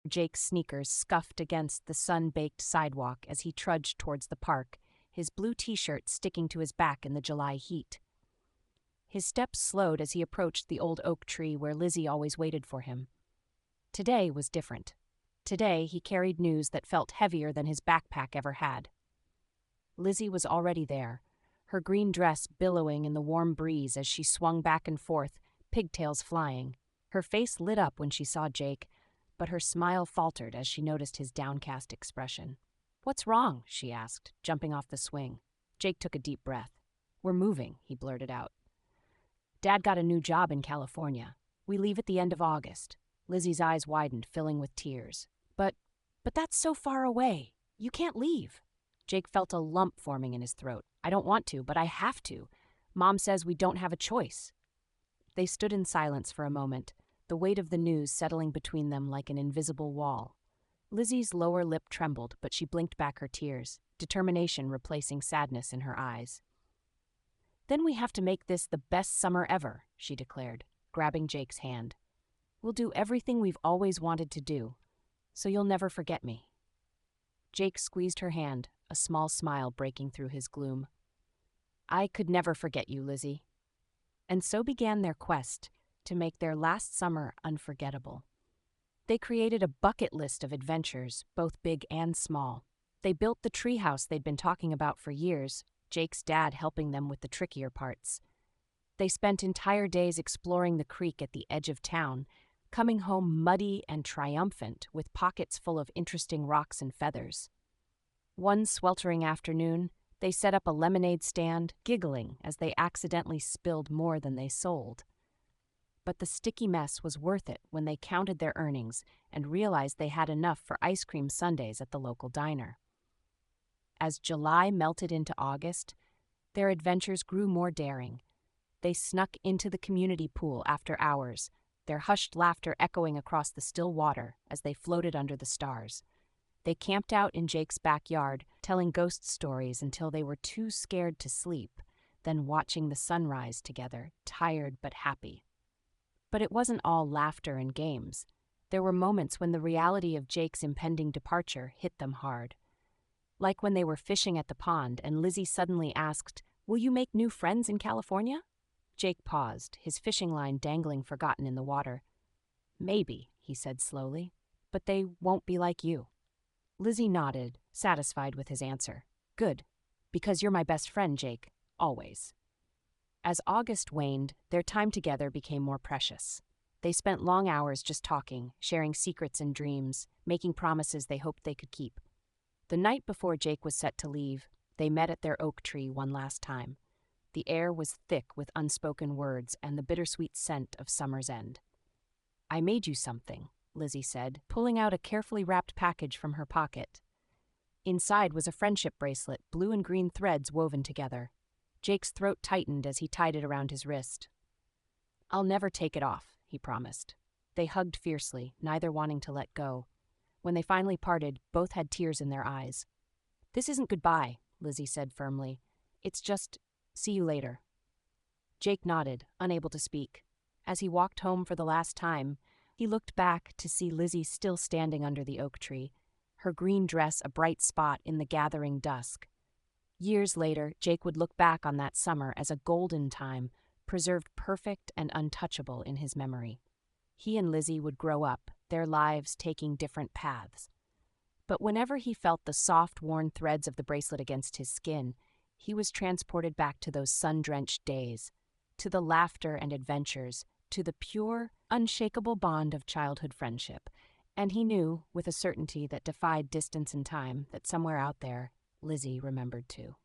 Jake's sneakers scuffed against the sun-baked sidewalk as he trudged towards the park, his blue t-shirt sticking to his back in the July heat. His steps slowed as he approached the old oak tree where Lizzie always waited for him. Today was different. Today he carried news that felt heavier than his backpack ever had. Lizzie was already there, her green dress billowing in the warm breeze as she swung back and forth, pigtails flying. Her face lit up when she saw Jake, but her smile faltered as she noticed his downcast expression. "What's wrong?" she asked, jumping off the swing. Jake took a deep breath. "We're moving," he blurted out. "Dad got a new job in California. We leave at the end of August." Lizzie's eyes widened, filling with tears. But that's so far away. You can't leave." Jake felt a lump forming in his throat. "I don't want to, but I have to. Mom says we don't have a choice." They stood in silence for a moment, the weight of the news settling between them like an invisible wall. Lizzie's lower lip trembled, but she blinked back her tears, determination replacing sadness in her eyes. "Then we have to make this the best summer ever," she declared, grabbing Jake's hand. "We'll do everything we've always wanted to do, so you'll never forget me." Jake squeezed her hand, a small smile breaking through his gloom. "I could never forget you, Lizzie." And so began their quest to make their last summer unforgettable. They created a bucket list of adventures, both big and small. They built the treehouse they'd been talking about for years, Jake's dad helping them with the trickier parts. They spent entire days exploring the creek at the edge of town, coming home muddy and triumphant with pockets full of interesting rocks and feathers. One sweltering afternoon, they set up a lemonade stand, giggling as they accidentally spilled more than they sold. But the sticky mess was worth it when they counted their earnings and realized they had enough for ice cream sundaes at the local diner. As July melted into August, their adventures grew more daring. They snuck into the community pool after hours, their hushed laughter echoing across the still water as they floated under the stars. They camped out in Jake's backyard, telling ghost stories until they were too scared to sleep, then watching the sunrise together, tired but happy. But it wasn't all laughter and games. There were moments when the reality of Jake's impending departure hit them hard. Like when they were fishing at the pond and Lizzie suddenly asked, "Will you make new friends in California?" Jake paused, his fishing line dangling forgotten in the water. "Maybe," he said slowly, "but they won't be like you." Lizzie nodded, satisfied with his answer. "Good, because you're my best friend, Jake, always." As August waned, their time together became more precious. They spent long hours just talking, sharing secrets and dreams, making promises they hoped they could keep. The night before Jake was set to leave, they met at their oak tree one last time. The air was thick with unspoken words and the bittersweet scent of summer's end. "I made you something," Lizzie said, pulling out a carefully wrapped package from her pocket. Inside was a friendship bracelet, blue and green threads woven together. Jake's throat tightened as he tied it around his wrist. "I'll never take it off," he promised. They hugged fiercely, neither wanting to let go. When they finally parted, both had tears in their eyes. "This isn't goodbye," Lizzie said firmly. "It's just, see you later." Jake nodded, unable to speak. As he walked home for the last time, he looked back to see Lizzie still standing under the oak tree, her green dress a bright spot in the gathering dusk. Years later, Jake would look back on that summer as a golden time, preserved perfect and untouchable in his memory. He and Lizzie would grow up, their lives taking different paths. But whenever he felt the soft, worn threads of the bracelet against his skin, he was transported back to those sun-drenched days, to the laughter and adventures, to the pure, unshakable bond of childhood friendship. And he knew, with a certainty that defied distance and time, that somewhere out there, Lizzie remembered too.